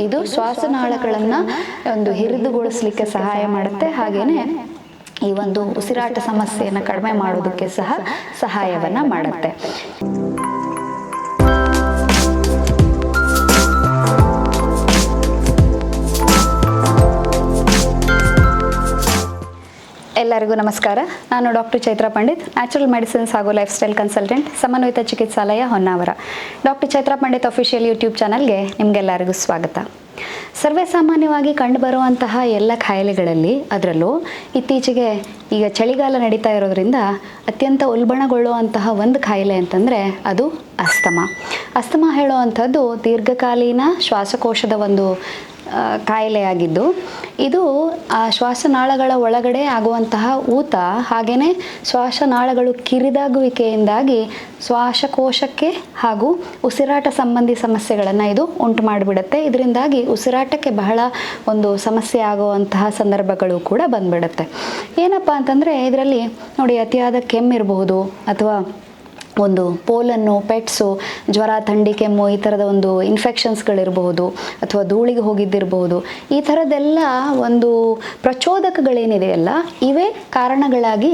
ಇದು ಶ್ವಾಸನಾಳಗಳನ್ನು ಒಂದು ಹಿರಿದುಗೊಳಿಸಲಿಕ್ಕೆ ಸಹಾಯ ಮಾಡುತ್ತೆ. ಹಾಗೇನೆ ಈ ಒಂದು ಉಸಿರಾಟ ಸಮಸ್ಯೆಯನ್ನು ಕಡಿಮೆ ಮಾಡೋದಕ್ಕೆ ಸಹ ಸಹಾಯವನ್ನ ಮಾಡುತ್ತೆ. ಎಲ್ಲರಿಗೂ ನಮಸ್ಕಾರ. ನಾನು doctor Chaitra Pandit, natural medicines ಹಾಗೂ lifestyle consultant, Samanvita Chikitsalaya, Honnavar. Doctor Chaitra Pandit official YouTube ಚಾನಲ್ಗೆ ನಿಮಗೆಲ್ಲರಿಗೂ ಸ್ವಾಗತ. ಸರ್ವೇ ಸಾಮಾನ್ಯವಾಗಿ ಕಂಡುಬರುವಂತಹ ಎಲ್ಲ ಕಾಯಿಲೆಗಳಲ್ಲಿ, ಅದರಲ್ಲೂ ಇತ್ತೀಚೆಗೆ ಈಗ ಚಳಿಗಾಲ ನಡೀತಾ ಇರೋದ್ರಿಂದ ಅತ್ಯಂತ ಉಲ್ಬಣಗೊಳ್ಳುವಂತಹ ಒಂದು ಕಾಯಿಲೆ ಅಂತಂದರೆ ಅದು ಅಸ್ತಮಾ. ಅಸ್ತಮಾ ಹೇಳುವಂಥದ್ದು ದೀರ್ಘಕಾಲೀನ ಶ್ವಾಸಕೋಶದ ಒಂದು ಕಾಯಿಲೆಯಾಗಿದ್ದು, ಇದು ಆ ಶ್ವಾಸನಾಳಗಳ ಒಳಗಡೆ ಆಗುವಂತಹ ಊತ, ಹಾಗೆಯೇ ಶ್ವಾಸನಾಳಗಳು ಕಿರಿದಾಗುವಿಕೆಯಿಂದಾಗಿ ಶ್ವಾಸಕೋಶಕ್ಕೆ ಹಾಗೂ ಉಸಿರಾಟ ಸಂಬಂಧಿ ಸಮಸ್ಯೆಗಳನ್ನು ಇದು ಉಂಟು ಮಾಡಿಬಿಡುತ್ತೆ. ಇದರಿಂದಾಗಿ ಉಸಿರಾಟಕ್ಕೆ ಬಹಳ ಒಂದು ಸಮಸ್ಯೆ ಆಗುವಂತಹ ಸಂದರ್ಭಗಳು ಕೂಡ ಬಂದ್ಬಿಡುತ್ತೆ. ಏನಪ್ಪ ಅಂತಂದರೆ ಇದರಲ್ಲಿ ನೋಡಿ, ಅತಿಯಾದ ಕೆಮ್ಮಿರಬಹುದು, ಅಥವಾ ಒಂದು ಪೋಲನ್ನು, ಪೆಟ್ಸು, ಜ್ವರ, ಥಂಡಿ, ಕೆಮ್ಮು, ಈ ಥರದ ಒಂದು ಇನ್ಫೆಕ್ಷನ್ಸ್ಗಳಿರಬಹುದು, ಅಥವಾ ಧೂಳಿಗೆ ಹೋಗಿದ್ದಿರಬಹುದು. ಈ ಥರದ್ದೆಲ್ಲ ಒಂದು ಪ್ರಚೋದಕಗಳೇನಿದೆಯಲ್ಲ, ಇವೇ ಕಾರಣಗಳಾಗಿ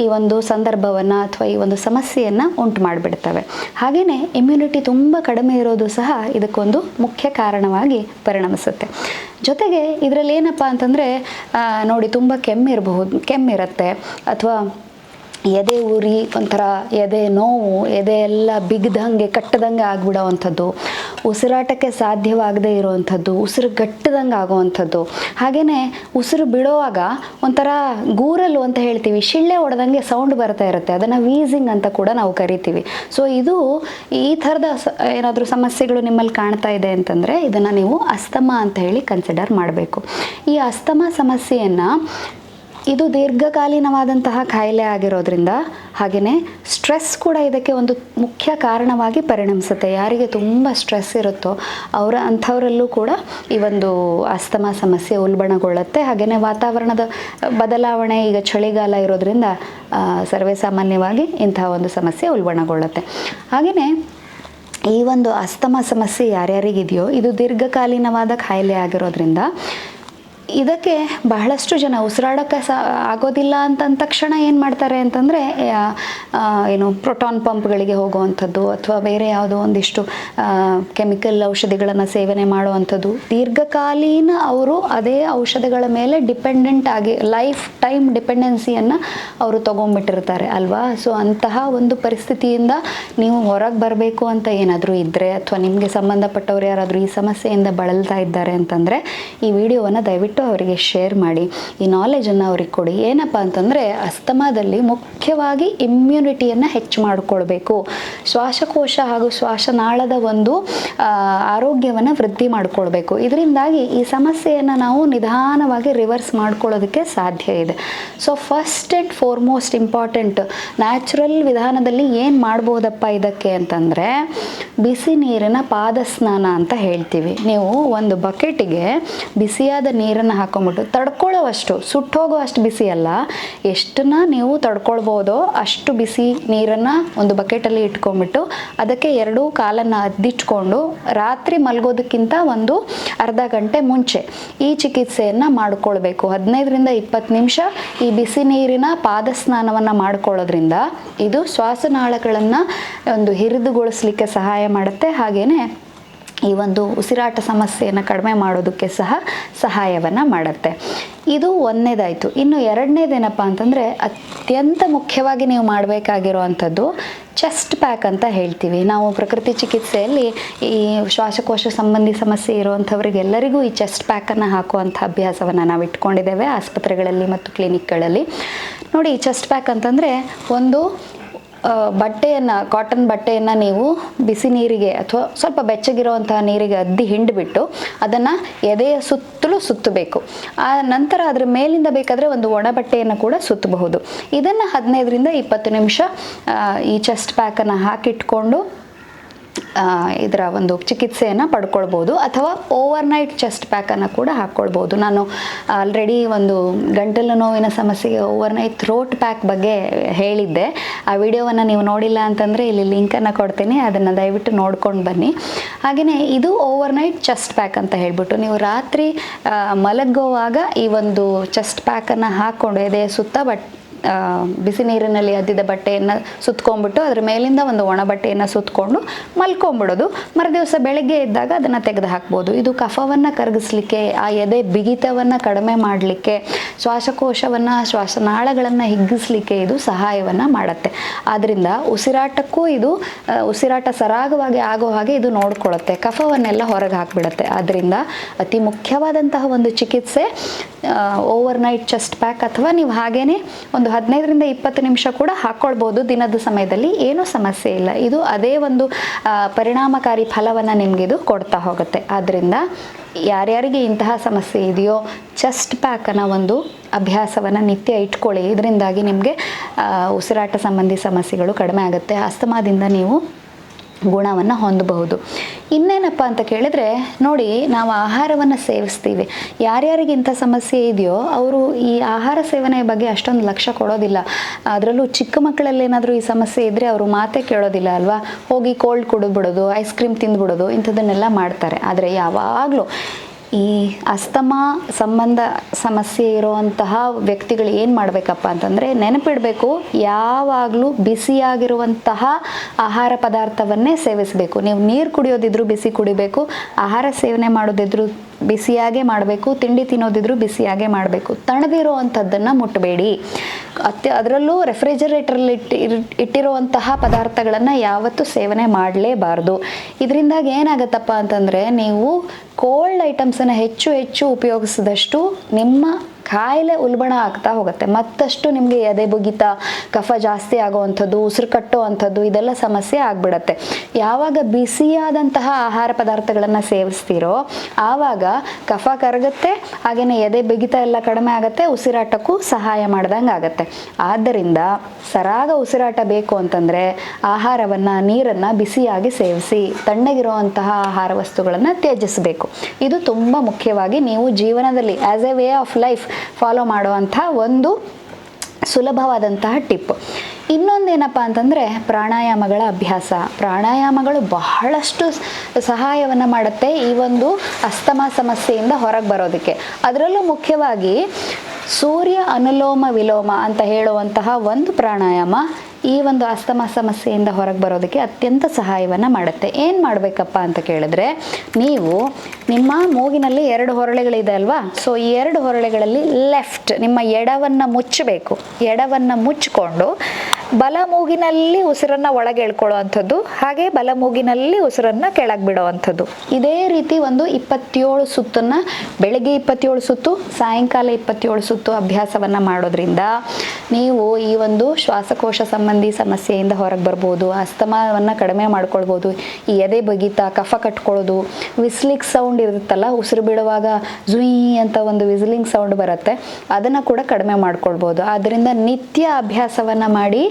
ಈ ಒಂದು ಸಂದರ್ಭವನ್ನು ಅಥವಾ ಈ ಒಂದು ಸಮಸ್ಯೆಯನ್ನು ಉಂಟು ಮಾಡಿಬಿಡ್ತವೆ. ಹಾಗೆಯೇ ಇಮ್ಯುನಿಟಿ ತುಂಬ ಕಡಿಮೆ ಇರೋದು ಸಹ ಇದಕ್ಕೊಂದು ಮುಖ್ಯ ಕಾರಣವಾಗಿ ಪರಿಣಮಿಸುತ್ತೆ. ಜೊತೆಗೆ ಇದರಲ್ಲಿ ಏನಪ್ಪ ಅಂತಂದರೆ ನೋಡಿ, ತುಂಬ ಕೆಮ್ಮಿರುತ್ತೆ, ಅಥವಾ ಎದೆ ಉರಿ, ಒಂಥರ ಎದೆ ನೋವು, ಎದೆ ಎಲ್ಲ ಬಿಗ್ದಂಗೆ ಕಟ್ಟದಂಗೆ ಆಗಿಬಿಡೋವಂಥದ್ದು, ಉಸಿರಾಟಕ್ಕೆ ಸಾಧ್ಯವಾಗದೇ ಇರೋವಂಥದ್ದು, ಉಸಿರು ಗಟ್ಟದಂಗೆ ಆಗುವಂಥದ್ದು, ಹಾಗೆಯೇ ಉಸಿರು ಬಿಡುವಾಗ ಒಂಥರ ಗೂರಲು ಅಂತ ಹೇಳ್ತೀವಿ, ಶಿಳ್ಳೆ ಹೊಡೆದಂಗೆ ಸೌಂಡ್ ಬರ್ತಾ ಇರುತ್ತೆ, ಅದನ್ನು ವೀಸಿಂಗ್ ಅಂತ ಕೂಡ ನಾವು ಕರಿತೀವಿ. ಸೊ ಇದು ಈ ಥರದ ಏನಾದರೂ ಸಮಸ್ಯೆಗಳು ನಿಮ್ಮಲ್ಲಿ ಕಾಣ್ತಾ ಇದೆ ಅಂತಂದರೆ ಇದನ್ನು ನೀವು ಅಸ್ತಮಾ ಅಂತ ಹೇಳಿ ಕನ್ಸಿಡರ್ ಮಾಡಬೇಕು. ಈ ಅಸ್ತಮಾ ಸಮಸ್ಯೆಯನ್ನು ಇದು ದೀರ್ಘಕಾಲೀನವಾದಂತಹ ಕಾಯಿಲೆ ಆಗಿರೋದ್ರಿಂದ, ಹಾಗೆಯೇ ಸ್ಟ್ರೆಸ್ ಕೂಡ ಇದಕ್ಕೆ ಒಂದು ಮುಖ್ಯ ಕಾರಣವಾಗಿ ಪರಿಣಮಿಸುತ್ತೆ. ಯಾರಿಗೆ ತುಂಬ ಸ್ಟ್ರೆಸ್ ಇರುತ್ತೋ ಅಂಥವರಲ್ಲೂ ಕೂಡ ಈ ಒಂದು ಅಸ್ತಮಾ ಸಮಸ್ಯೆ ಉಲ್ಬಣಗೊಳ್ಳುತ್ತೆ. ಹಾಗೆಯೇ ವಾತಾವರಣದ ಬದಲಾವಣೆ, ಈಗ ಚಳಿಗಾಲ ಇರೋದ್ರಿಂದ ಸರ್ವೇ ಸಾಮಾನ್ಯವಾಗಿ ಇಂತಹ ಒಂದು ಸಮಸ್ಯೆ ಉಲ್ಬಣಗೊಳ್ಳುತ್ತೆ. ಹಾಗೆಯೇ ಈ ಒಂದು ಅಸ್ತಮಾ ಸಮಸ್ಯೆ ಯಾರ್ಯಾರಿಗಿದೆಯೋ ಇದು ದೀರ್ಘಕಾಲೀನವಾದ ಕಾಯಿಲೆ ಆಗಿರೋದ್ರಿಂದ ಇದಕ್ಕೆ ಬಹಳಷ್ಟು ಜನ ಉಸಿರಾಡೋಕ್ಕೆ ಆಗೋದಿಲ್ಲ ಅಂತ ತಕ್ಷಣ ಏನು ಮಾಡ್ತಾರೆ ಅಂತಂದರೆ ಪ್ರೋಟಾನ್ ಪಂಪ್ಗಳಿಗೆ ಹೋಗುವಂಥದ್ದು, ಅಥವಾ ಬೇರೆ ಯಾವುದೋ ಒಂದಿಷ್ಟು ಕೆಮಿಕಲ್ ಔಷಧಿಗಳನ್ನು ಸೇವನೆ ಮಾಡುವಂಥದ್ದು. ದೀರ್ಘಕಾಲೀನ ಅವರು ಅದೇ ಔಷಧಿಗಳ ಮೇಲೆ ಡಿಪೆಂಡೆಂಟ್ ಆಗಿ ಲೈಫ್ ಟೈಮ್ ಡಿಪೆಂಡೆನ್ಸಿಯನ್ನು ಅವರು ತೊಗೊಂಡ್ಬಿಟ್ಟಿರ್ತಾರೆ ಅಲ್ವಾ. ಸೊ ಅಂತಹ ಒಂದು ಪರಿಸ್ಥಿತಿಯಿಂದ ನೀವು ಹೊರಗೆ ಬರಬೇಕು ಅಂತ ಏನಾದರೂ ಇದ್ದರೆ, ಅಥವಾ ನಿಮಗೆ ಸಂಬಂಧಪಟ್ಟವ್ರು ಯಾರಾದರೂ ಈ ಸಮಸ್ಯೆಯಿಂದ ಬಳಲ್ತಾ ಇದ್ದಾರೆ ಅಂತಂದರೆ ಈ ವಿಡಿಯೋವನ್ನು ದಯವಿಟ್ಟು ಅವರಿಗೆ ಶೇರ್ ಮಾಡಿ, ಈ ನಾಲೆಜನ್ನು ಅವ್ರಿಗೆ ಕೊಡಿ. ಏನಪ್ಪ ಅಂತಂದರೆ ಅಸ್ತಮಾದಲ್ಲಿ ಮುಖ್ಯವಾಗಿ ಇಮ್ಯುನಿಟಿಯನ್ನು ಹೆಚ್ಚು ಮಾಡಿಕೊಳ್ಬೇಕು, ಶ್ವಾಸಕೋಶ ಹಾಗೂ ಶ್ವಾಸನಾಳದ ಒಂದು ಆರೋಗ್ಯವನ್ನು ವೃದ್ಧಿ ಮಾಡಿಕೊಳ್ಬೇಕು. ಇದರಿಂದಾಗಿ ಈ ಸಮಸ್ಯೆಯನ್ನು ನಾವು ನಿಧಾನವಾಗಿ ರಿವರ್ಸ್ ಮಾಡ್ಕೊಳ್ಳೋದಕ್ಕೆ ಸಾಧ್ಯ ಇದೆ. So first and foremost important natural ವಿಧಾನದಲ್ಲಿ ಏನು ಮಾಡ್ಬೋದಪ್ಪ ಇದಕ್ಕೆ ಅಂತಂದರೆ ಬಿಸಿ ನೀರಿನ ಪಾದ ಸ್ನಾನ ಅಂತ ಹೇಳ್ತೀವಿ. ನೀವು ಒಂದು ಬಕೆಟಿಗೆ ಬಿಸಿಯಾದ ನೀರನ್ನು ಹಾಕೊಂಡ್ಬಿಟ್ಟು ತಡ್ಕೊಳ್ಳೋವಷ್ಟು, ಸುಟ್ಟೋಗುವಷ್ಟು ಬಿಸಿ ಅಲ್ಲ, ಎಷ್ಟನ್ನ ನೀವು ತಡ್ಕೊಳ್ಬೋದೋ ಅಷ್ಟು ಬಿಸಿ ನೀರನ್ನು ಒಂದು ಬಕೆಟಲ್ಲಿ ಇಟ್ಕೊಂಡ್ಬಿಟ್ಟು ಅದಕ್ಕೆ 2 ಕಾಲನ್ನು ಅದ್ದಿಟ್ಕೊಂಡು ರಾತ್ರಿ ಮಲಗೋದಕ್ಕಿಂತ ಒಂದು ಅರ್ಧ ಗಂಟೆ ಮುಂಚೆ ಈ ಚಿಕಿತ್ಸೆಯನ್ನು ಮಾಡಿಕೊಳ್ಬೇಕು. 15ರಿಂದ 20 ನಿಮಿಷ ಈ ಬಿಸಿ ನೀರಿನ ಪಾದ ಸ್ನಾನವನ್ನು ಮಾಡಿಕೊಳ್ಳೋದ್ರಿಂದ ಇದು ಶ್ವಾಸನಾಳಗಳನ್ನು ಒಂದು ಹಿರಿದುಗೊಳಿಸಲಿಕ್ಕೆ ಸಹಾಯ ಮಾಡುತ್ತೆ. ಹಾಗೆಯೇ ಈ ಒಂದು ಉಸಿರಾಟ ಸಮಸ್ಯೆಯನ್ನು ಕಡಿಮೆ ಮಾಡೋದಕ್ಕೆ ಸಹ ಸಹಾಯವನ್ನು ಮಾಡುತ್ತೆ. ಇದು ಒಂದನೇದಾಯಿತು. ಇನ್ನು ಎರಡನೇದೇನಪ್ಪ ಅಂತಂದರೆ ಅತ್ಯಂತ ಮುಖ್ಯವಾಗಿ ನೀವು ಮಾಡಬೇಕಾಗಿರುವಂಥದ್ದು ಚೆಸ್ಟ್ ಪ್ಯಾಕ್ ಅಂತ ಹೇಳ್ತೀವಿ. ನಾವು ಪ್ರಕೃತಿ ಚಿಕಿತ್ಸೆಯಲ್ಲಿ ಈ ಶ್ವಾಸಕೋಶ ಸಂಬಂಧಿ ಸಮಸ್ಯೆ ಇರುವಂಥವ್ರಿಗೆಲ್ಲರಿಗೂ ಈ ಚೆಸ್ಟ್ ಪ್ಯಾಕನ್ನು ಹಾಕುವಂಥ ಅಭ್ಯಾಸವನ್ನು ನಾವು ಇಟ್ಕೊಂಡಿದ್ದೇವೆ ಆಸ್ಪತ್ರೆಗಳಲ್ಲಿ ಮತ್ತು ಕ್ಲಿನಿಕ್ಗಳಲ್ಲಿ. ನೋಡಿ, ಈ ಚೆಸ್ಟ್ ಪ್ಯಾಕ್ ಅಂತಂದರೆ ಒಂದು ಬಟ್ಟೆಯನ್ನು, ಕಾಟನ್ ಬಟ್ಟೆಯನ್ನು ನೀವು ಬಿಸಿ ನೀರಿಗೆ ಅಥವಾ ಸ್ವಲ್ಪ ಬೆಚ್ಚಗಿರುವಂತಹ ನೀರಿಗೆ ಅದ್ದಿ ಹಿಂಡಿಬಿಟ್ಟು ಅದನ್ನು ಎದೆಯ ಸುತ್ತಲೂ ಸುತ್ತಬೇಕು. ಆ ನಂತರ ಅದರ ಮೇಲಿಂದ ಬೇಕಾದರೆ ಒಂದು ಒಣ ಬಟ್ಟೆಯನ್ನು ಕೂಡ ಸುತ್ತಬಹುದು. ಇದನ್ನು 15ರಿಂದ 20 ನಿಮಿಷ ಈ ಚೆಸ್ಟ್ ಪ್ಯಾಕನ್ನು ಹಾಕಿಟ್ಕೊಂಡು ಇದರ ಒಂದು ಚಿಕಿತ್ಸೆಯನ್ನು ಪಡ್ಕೊಳ್ಬೋದು, ಅಥವಾ ಓವರ್ನೈಟ್ ಚೆಸ್ಟ್ ಪ್ಯಾಕನ್ನು ಕೂಡ ಹಾಕ್ಕೊಳ್ಬೋದು. ನಾನು ಆಲ್ರೆಡಿ ಒಂದು ಗಂಟಲು ನೋವಿನ ಸಮಸ್ಯೆಗೆ ಓವರ್ನೈಟ್ ಥ್ರೋಟ್ ಪ್ಯಾಕ್ ಬಗ್ಗೆ ಹೇಳಿದ್ದೆ. ಆ ವಿಡಿಯೋವನ್ನು ನೀವು ನೋಡಿಲ್ಲ ಅಂತಂದರೆ ಇಲ್ಲಿ ಲಿಂಕನ್ನು ಕೊಡ್ತೀನಿ, ಅದನ್ನು ದಯವಿಟ್ಟು ನೋಡ್ಕೊಂಡು ಬನ್ನಿ. ಹಾಗೆಯೇ ಇದು ಓವರ್ನೈಟ್ ಚೆಸ್ಟ್ ಪ್ಯಾಕ್ ಅಂತ ಹೇಳ್ಬಿಟ್ಟು ನೀವು ರಾತ್ರಿ ಮಲಗುವಾಗ ಈ ಒಂದು ಚೆಸ್ಟ್ ಪ್ಯಾಕನ್ನು ಹಾಕ್ಕೊಂಡು ಎದೆಯ ಸುತ್ತ ಬಿಸಿ ನೀರಿನಲ್ಲಿ ಅದ್ದಿದ ಬಟ್ಟೆಯನ್ನು ಸುತ್ಕೊಂಡ್ಬಿಟ್ಟು ಅದ್ರ ಮೇಲಿಂದ ಒಂದು ಒಣ ಬಟ್ಟೆಯನ್ನು ಸುತ್ತಕೊಂಡು ಮಲ್ಕೊಂಡ್ಬಿಡೋದು. ಮರುದಿವಸ ಬೆಳಗ್ಗೆ ಎದ್ದಾಗ ಅದನ್ನು ತೆಗೆದು ಹಾಕ್ಬೋದು. ಇದು ಕಫವನ್ನು ಕರಗಿಸ್ಲಿಕ್ಕೆ, ಆ ಎದೆ ಬಿಗಿತವನ್ನು ಕಡಿಮೆ ಮಾಡಲಿಕ್ಕೆ, ಶ್ವಾಸಕೋಶವನ್ನು, ಶ್ವಾಸನಾಳಗಳನ್ನು ಹಿಗ್ಗಿಸ್ಲಿಕ್ಕೆ ಇದು ಸಹಾಯವನ್ನು ಮಾಡುತ್ತೆ. ಆದ್ದರಿಂದ ಉಸಿರಾಟಕ್ಕೂ ಇದು ಉಸಿರಾಟ ಸರಾಗವಾಗಿ ಆಗೋ ಹಾಗೆ ಇದು ನೋಡ್ಕೊಳ್ಳುತ್ತೆ, ಕಫವನ್ನೆಲ್ಲ ಹೊರಗೆ ಹಾಕಿಬಿಡುತ್ತೆ. ಆದ್ದರಿಂದ ಅತಿ ಮುಖ್ಯವಾದಂತಹ ಒಂದು ಚಿಕಿತ್ಸೆ ಓವರ್ನೈಟ್ ಚೆಸ್ಟ್ ಪ್ಯಾಕ್, ಅಥವಾ ನೀವು ಹಾಗೇನೆ ಒಂದು 15ರಿಂದ 20 ನಿಮಿಷ ಕೂಡ ಹಾಕ್ಕೊಳ್ಬೋದು ದಿನದ ಸಮಯದಲ್ಲಿ, ಏನೂ ಸಮಸ್ಯೆ ಇಲ್ಲ. ಇದು ಅದೇ ಒಂದು ಪರಿಣಾಮಕಾರಿ ಫಲವನ್ನು ನಿಮಗಿದು ಕೊಡ್ತಾ ಹೋಗುತ್ತೆ. ಆದ್ದರಿಂದ ಯಾರ್ಯಾರಿಗೆ ಇಂತಹ ಸಮಸ್ಯೆ ಇದೆಯೋ ಚೆಸ್ಟ್ ಪ್ಯಾಕನ್ನು ಒಂದು ಅಭ್ಯಾಸವನ್ನು ನಿತ್ಯ ಇಟ್ಕೊಳ್ಳಿ. ಇದರಿಂದಾಗಿ ನಿಮಗೆ ಉಸಿರಾಟ ಸಂಬಂಧಿ ಸಮಸ್ಯೆಗಳು ಕಡಿಮೆ ಆಗುತ್ತೆ, ಅಸ್ತಮಾದಿಂದ ನೀವು ಗುಣವನ್ನು ಹೊಂದಬಹುದು. ಇನ್ನೇನಪ್ಪ ಅಂತ ಕೇಳಿದ್ರೆ, ನೋಡಿ, ನಾವು ಆಹಾರವನ್ನು ಸೇವಿಸ್ತೀವಿ. ಯಾರ್ಯಾರಿಗೆ ಇಂಥ ಸಮಸ್ಯೆ ಇದೆಯೋ ಅವರು ಈ ಆಹಾರ ಸೇವನೆಯ ಬಗ್ಗೆ ಅಷ್ಟೊಂದು ಲಕ್ಷ್ಯ ಕೊಡೋದಿಲ್ಲ. ಅದರಲ್ಲೂ ಚಿಕ್ಕ ಮಕ್ಕಳಲ್ಲಿ ಏನಾದರೂ ಈ ಸಮಸ್ಯೆ ಇದ್ದರೆ ಅವರು ಮಾತೇ ಕೇಳೋದಿಲ್ಲ ಅಲ್ವಾ. ಹೋಗಿ ಕೋಲ್ಡ್ ಕುಡಿದ್ಬಿಡೋದು, ಐಸ್ ಕ್ರೀಮ್ ತಿಂದ್ಬಿಡೋದು, ಇಂಥದ್ದನ್ನೆಲ್ಲ ಮಾಡ್ತಾರೆ. ಆದರೆ ಯಾವಾಗಲೂ ಈ ಅಸ್ತಮಾ ಸಂಬಂಧ ಸಮಸ್ಯೆ ಇರುವಂತಹ ವ್ಯಕ್ತಿಗಳು ಏನು ಮಾಡಬೇಕಪ್ಪ ಅಂತಂದರೆ, ನೆನಪಿಡಬೇಕು, ಯಾವಾಗಲೂ ಬಿಸಿಯಾಗಿರುವಂತಹ ಆಹಾರ ಪದಾರ್ಥವನ್ನೇ ಸೇವಿಸಬೇಕು. ನೀವು ನೀರು ಕುಡಿಯೋದಿದ್ರು ಬಿಸಿ ಕುಡಿಬೇಕು, ಆಹಾರ ಸೇವನೆ ಮಾಡೋದಿದ್ರು ಬಿಸಿಯಾಗೇ ಮಾಡಬೇಕು, ತಿಂಡಿ ತಿನ್ನೋದಿದ್ರು ಬಿಸಿಯಾಗೇ ಮಾಡಬೇಕು. ತಣ್ಣದಿರುವಂಥದ್ದನ್ನು ಮುಟ್ಟಬೇಡಿ. ಅದರಲ್ಲೂ ರೆಫ್ರಿಜರೇಟರಲ್ಲಿ ಇಟ್ಟಿರುವಂತಹ ಪದಾರ್ಥಗಳನ್ನು ಯಾವತ್ತೂ ಸೇವನೆ ಮಾಡಲೇಬಾರ್ದು. ಇದರಿಂದಾಗಿ ಏನಾಗುತ್ತಪ್ಪ ಅಂತಂದರೆ, ನೀವು ಕೋಲ್ಡ್ ಐಟಮ್ಸನ್ನು ಹೆಚ್ಚು ಉಪಯೋಗಿಸಿದಷ್ಟು ನಿಮ್ಮ ಕಾಯಿಲೆ ಉಲ್ಬಣ ಆಗ್ತಾ ಹೋಗುತ್ತೆ. ಮತ್ತಷ್ಟು ನಿಮಗೆ ಎದೆ ಬುಗಿತ, ಕಫ ಜಾಸ್ತಿ ಆಗೋವಂಥದ್ದು, ಉಸಿರು ಕಟ್ಟೋ ಅಂಥದ್ದು, ಇದೆಲ್ಲ ಸಮಸ್ಯೆ ಆಗಿಬಿಡತ್ತೆ. ಯಾವಾಗ ಬಿಸಿಯಾದಂತಹ ಆಹಾರ ಪದಾರ್ಥಗಳನ್ನು ಸೇವಿಸ್ತೀರೋ ಆವಾಗ ಕಫ ಕರಗುತ್ತೆ, ಹಾಗೆಯೇ ಎದೆ ಬಿಗಿತ ಎಲ್ಲ ಕಡಿಮೆ ಆಗುತ್ತೆ, ಉಸಿರಾಟಕ್ಕೂ ಸಹಾಯ ಮಾಡ್ದಂಗೆ ಆಗುತ್ತೆ. ಆದ್ದರಿಂದ ಸರಾಗ ಉಸಿರಾಟ ಬೇಕು ಅಂತಂದರೆ ಆಹಾರವನ್ನು, ನೀರನ್ನು ಬಿಸಿಯಾಗಿ ಸೇವಿಸಿ, ತಣ್ಣಗಿರುವಂತಹ ಆಹಾರ ವಸ್ತುಗಳನ್ನು ತ್ಯಜಿಸಬೇಕು. ಇದು ತುಂಬ ಮುಖ್ಯವಾಗಿ ನೀವು ಜೀವನದಲ್ಲಿ as A way of life follow ಮಾಡುವಂಥ ಒಂದು ಸುಲಭವಾದಂತಹ ಟಿಪ್. ಇನ್ನೊಂದೇನಪ್ಪ ಅಂತಂದರೆ ಪ್ರಾಣಾಯಾಮಗಳ ಅಭ್ಯಾಸ. ಪ್ರಾಣಾಯಾಮಗಳು ಬಹಳಷ್ಟು ಸಹಾಯವನ್ನು ಮಾಡುತ್ತೆ ಈ ಒಂದು ಅಸ್ತಮಾ ಸಮಸ್ಯೆಯಿಂದ ಹೊರಗೆ ಬರೋದಕ್ಕೆ. ಅದರಲ್ಲೂ ಮುಖ್ಯವಾಗಿ ಸೂರ್ಯ ಅನುಲೋಮ ವಿಲೋಮ ಅಂತ ಹೇಳುವಂತಹ ಒಂದು ಪ್ರಾಣಾಯಾಮ ಈ ಒಂದು ಅಸ್ತಮಾ ಸಮಸ್ಯೆಯಿಂದ ಹೊರಗೆ ಬರೋದಕ್ಕೆ ಅತ್ಯಂತ ಸಹಾಯವನ್ನು ಮಾಡುತ್ತೆ. ಏನು ಮಾಡಬೇಕಪ್ಪ ಅಂತ ಕೇಳಿದ್ರೆ, ನೀವು ನಿಮ್ಮ ಮೂಗಿನಲ್ಲಿ 2 ಹೊರಳೆಗಳಿದೆ ಅಲ್ವಾ. ಸೊ ಈ 2 ಹೊರಳೆಗಳಲ್ಲಿ ಲೆಫ್ಟ್ ನಿಮ್ಮ ಎಡವನ್ನು ಮುಚ್ಚಬೇಕು. ಎಡವನ್ನು ಮುಚ್ಚಿಕೊಂಡು ಬಲ ಮೂಗಿನಲ್ಲಿ ಉಸಿರನ್ನು ಒಳಗೆ ಎಳ್ಕೊಳ್ಳೋ ಅಂಥದ್ದು, ಹಾಗೆ ಬಲ ಮೂಗಿನಲ್ಲಿ ಉಸಿರನ್ನು ಕೆಳಗೆ ಬಿಡೋ ಅಂಥದ್ದು. ಇದೇ ರೀತಿ ಒಂದು 27 ಸುತ್ತನ್ನು, ಬೆಳಗ್ಗೆ 27 ಸುತ್ತು, ಸಾಯಂಕಾಲ 27 ಸುತ್ತು ಅಭ್ಯಾಸವನ್ನು ಮಾಡೋದ್ರಿಂದ ನೀವು ಈ ಒಂದು ಶ್ವಾಸಕೋಶ ಸಂಬಂಧಿ ಸಮಸ್ಯೆಯಿಂದ ಹೊರಗೆ ಬರ್ಬೋದು, ಅಸ್ತಮಾವನ್ನು ಕಡಿಮೆ ಮಾಡ್ಕೊಳ್ಬೋದು. ಈ ಎದೆ ಬಗಿತ, ಕಫ ಕಟ್ಕೊಳ್ಳೋದು, ವಿಸ್ಲಿಂಗ್ ಸೌಂಡ್ ಇರುತ್ತಲ್ಲ, ಉಸಿರು ಬಿಡುವಾಗ ಜುಯಿ ಅಂತ ಒಂದು ವಿಸ್ಲಿಂಗ್ ಸೌಂಡ್ ಬರುತ್ತೆ, ಅದನ್ನು ಕೂಡ ಕಡಿಮೆ ಮಾಡ್ಕೊಳ್ಬೋದು. ಆದ್ದರಿಂದ ನಿತ್ಯ ಅಭ್ಯಾಸವನ್ನು ಮಾಡಿ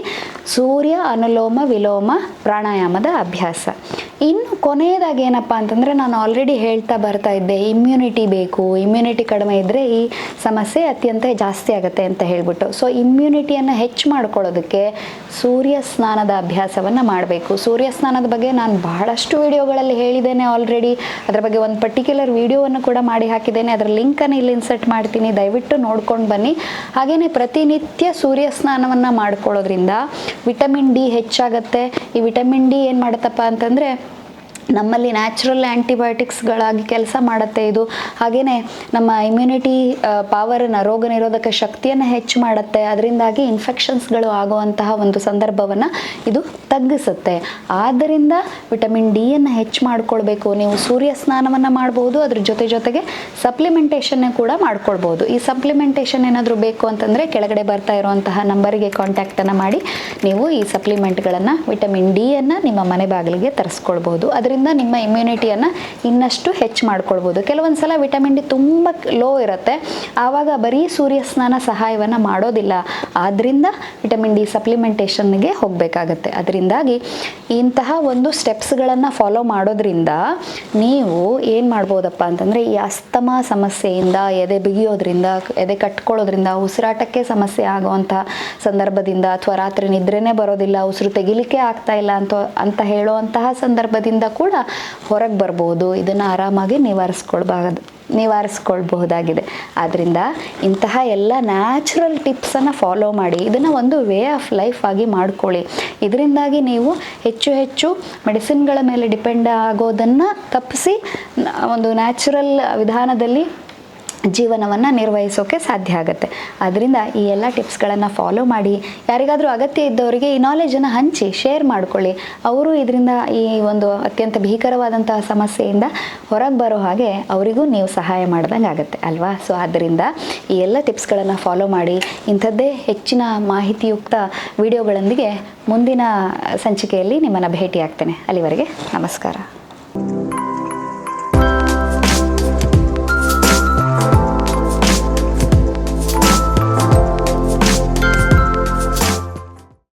ಸೂರ್ಯ ಅನುಲೋಮ ವಿಲೋಮ ಪ್ರಾಣಾಯಾಮದ ಅಭ್ಯಾಸ. ಇನ್ನು ಕೊನೆಯದಾಗಿ ಏನಪ್ಪ ಅಂತಂದರೆ, ನಾನು ಆಲ್ರೆಡಿ ಹೇಳ್ತಾ ಬರ್ತಾ ಇದ್ದೆ, ಇಮ್ಯುನಿಟಿ ಬೇಕು, ಇಮ್ಯುನಿಟಿ ಕಡಿಮೆ ಇದ್ದರೆ ಈ ಸಮಸ್ಯೆ ಅತ್ಯಂತ ಜಾಸ್ತಿ ಆಗುತ್ತೆ ಅಂತ ಹೇಳ್ಬಿಟ್ಟು. ಸೊ ಇಮ್ಯುನಿಟಿಯನ್ನು ಹೆಚ್ಚು ಮಾಡ್ಕೊಳ್ಳೋದಕ್ಕೆ ಸೂರ್ಯ ಸ್ನಾನದ ಅಭ್ಯಾಸವನ್ನು ಮಾಡಬೇಕು. ಸೂರ್ಯ ಸ್ನಾನದ ಬಗ್ಗೆ ನಾನು ಬಹಳಷ್ಟು ವಿಡಿಯೋಗಳಲ್ಲಿ ಹೇಳಿದ್ದೇನೆ ಆಲ್ರೆಡಿ. ಅದರ ಬಗ್ಗೆ ಒಂದು ಪರ್ಟಿಕ್ಯುಲರ್ ವಿಡಿಯೋವನ್ನು ಕೂಡ ಮಾಡಿ ಹಾಕಿದ್ದೇನೆ, ಅದರ ಲಿಂಕನ್ನು ಇಲ್ಲಿ ಇನ್ಸರ್ಟ್ ಮಾಡ್ತೀನಿ, ದಯವಿಟ್ಟು ನೋಡ್ಕೊಂಡು ಬನ್ನಿ. ಹಾಗೆಯೇ ಪ್ರತಿನಿತ್ಯ ಸೂರ್ಯ ಸ್ನಾನವನ್ನು ಮಾಡ್ಕೊಳ್ಳೋದ್ರಿಂದ ವಿಟಮಿನ್ ಡಿ ಹೆಚ್ಚಾಗುತ್ತೆ. ಈ ವಿಟಮಿನ್ ಡಿ ಏನು ಮಾಡುತ್ತಪ್ಪ ಅಂತಂದರೆ, ನಮ್ಮಲ್ಲಿ ನ್ಯಾಚುರಲ್ ಆ್ಯಂಟಿಬಯೋಟಿಕ್ಸ್ಗಳಾಗಿ ಕೆಲಸ ಮಾಡುತ್ತೆ ಇದು. ಹಾಗೆಯೇ ನಮ್ಮ ಇಮ್ಯುನಿಟಿ ಪವರನ್ನು, ರೋಗ ನಿರೋಧಕ ಶಕ್ತಿಯನ್ನು ಹೆಚ್ಚು ಮಾಡುತ್ತೆ. ಅದರಿಂದಾಗಿ ಇನ್ಫೆಕ್ಷನ್ಸ್ಗಳು ಆಗುವಂತಹ ಒಂದು ಸಂದರ್ಭವನ್ನು ಇದು ತಗ್ಗಿಸುತ್ತೆ. ಆದ್ದರಿಂದ ವಿಟಮಿನ್ ಡಿಯನ್ನು ಹೆಚ್ಚು ಮಾಡ್ಕೊಳ್ಬೇಕು. ನೀವು ಸೂರ್ಯ ಸ್ನಾನವನ್ನು ಮಾಡ್ಬೋದು, ಅದ್ರ ಜೊತೆಗೆ ಸಪ್ಲಿಮೆಂಟೇಷನ್ ಕೂಡ ಮಾಡ್ಕೊಳ್ಬೋದು. ಈ ಸಪ್ಲಿಮೆಂಟೇಷನ್ ಏನಾದರೂ ಬೇಕು ಅಂತಂದರೆ ಕೆಳಗಡೆ ಬರ್ತಾ ಇರುವಂತಹ ನಂಬರಿಗೆ ಕಾಂಟ್ಯಾಕ್ಟನ್ನು ಮಾಡಿ ನೀವು ಈ ಸಪ್ಲಿಮೆಂಟ್ಗಳನ್ನು, ವಿಟಮಿನ್ ಡಿಯನ್ನು ನಿಮ್ಮ ಮನೆ ಬಾಗಿಲಿಗೆ ತರಿಸ್ಕೊಳ್ಬೋದು. ಅದರಿಂದ ಅದರಿಂದ ನಿಮ್ಮ ಇಮ್ಯುನಿಟಿಯನ್ನು ಇನ್ನಷ್ಟು ಹೆಚ್ಚು ಮಾಡ್ಕೊಳ್ಬೋದು. ಕೆಲವೊಂದು ಸಲ ವಿಟಮಿನ್ ಡಿ ತುಂಬ ಲೋ ಇರುತ್ತೆ, ಆವಾಗ ಬರೀ ಸೂರ್ಯ ಸ್ನಾನ ಸಹಾಯವನ್ನು ಮಾಡೋದಿಲ್ಲ, ಆದ್ದರಿಂದ ವಿಟಮಿನ್ ಡಿ ಸಪ್ಲಿಮೆಂಟೇಷನ್ಗೆ ಹೋಗಬೇಕಾಗತ್ತೆ. ಅದರಿಂದಾಗಿ ಇಂತಹ ಒಂದು ಸ್ಟೆಪ್ಸ್ಗಳನ್ನು ಫಾಲೋ ಮಾಡೋದ್ರಿಂದ ನೀವು ಏನು ಮಾಡ್ಬೋದಪ್ಪ ಅಂತಂದರೆ ಈ ಅಸ್ತಮಾ ಸಮಸ್ಯೆಯಿಂದ, ಎದೆ ಬಿಗಿಯೋದ್ರಿಂದ, ಎದೆ ಕಟ್ಕೊಳ್ಳೋದ್ರಿಂದ, ಉಸಿರಾಟಕ್ಕೆ ಸಮಸ್ಯೆ ಆಗುವಂಥ ಸಂದರ್ಭದಿಂದ, ಅಥವಾ ರಾತ್ರಿ ನಿದ್ರೆನೇ ಬರೋದಿಲ್ಲ, ಉಸಿರು ತೆಗಿಲಿಕ್ಕೆ ಆಗ್ತಾ ಇಲ್ಲ ಅಂತ ಹೇಳುವಂತಹ ಸಂದರ್ಭದಿಂದ ಕೂಡ ಹೊರಗೆ ಬರ್ಬೋದು. ಇದನ್ನು ಆರಾಮಾಗಿ ನಿವಾರಿಸ್ಕೊಳ್ಬಹುದಾಗಿದೆ. ಆದ್ದರಿಂದ ಇಂತಹ ಎಲ್ಲ ನ್ಯಾಚುರಲ್ ಟಿಪ್ಸನ್ನು ಫಾಲೋ ಮಾಡಿ, ಇದನ್ನು ಒಂದು ವೇ ಆಫ್ ಲೈಫ್ ಆಗಿ ಮಾಡ್ಕೊಳ್ಳಿ. ಇದರಿಂದಾಗಿ ನೀವು ಹೆಚ್ಚು ಹೆಚ್ಚು ಮೆಡಿಸಿನ್ಗಳ ಮೇಲೆ ಡಿಪೆಂಡ್ ಆಗೋದನ್ನು ತಪ್ಪಿಸಿ ಒಂದು ನ್ಯಾಚುರಲ್ ವಿಧಾನದಲ್ಲಿ ಜೀವನವನ್ನು ನಿರ್ವಹಿಸೋಕ್ಕೆ ಸಾಧ್ಯ ಆಗುತ್ತೆ. ಆದ್ದರಿಂದ ಈ ಎಲ್ಲ ಟಿಪ್ಸ್ಗಳನ್ನು ಫಾಲೋ ಮಾಡಿ, ಯಾರಿಗಾದರೂ ಅಗತ್ಯ ಇದ್ದವರಿಗೆ ಈ ನಾಲೆಜನ್ನು ಹಂಚಿ, ಶೇರ್ ಮಾಡ್ಕೊಳ್ಳಿ. ಅವರು ಇದರಿಂದ ಈ ಒಂದು ಅತ್ಯಂತ ಭೀಕರವಾದಂತಹ ಸಮಸ್ಯೆಯಿಂದ ಹೊರಗೆ ಬರೋ ಹಾಗೆ ಅವರಿಗೂ ನೀವು ಸಹಾಯ ಮಾಡ್ದಂಗೆ ಆಗುತ್ತೆ ಅಲ್ವಾ? ಸೊ ಆದ್ದರಿಂದ ಈ ಎಲ್ಲ ಟಿಪ್ಸ್ಗಳನ್ನು ಫಾಲೋ ಮಾಡಿ. ಇಂಥದ್ದೇ ಹೆಚ್ಚಿನ ಮಾಹಿತಿಯುಕ್ತ ವಿಡಿಯೋಗಳೊಂದಿಗೆ ಮುಂದಿನ ಸಂಚಿಕೆಯಲ್ಲಿ ನಿಮ್ಮನ್ನು ಭೇಟಿ ಆಗ್ತೇನೆ. ಅಲ್ಲಿವರೆಗೆ ನಮಸ್ಕಾರ.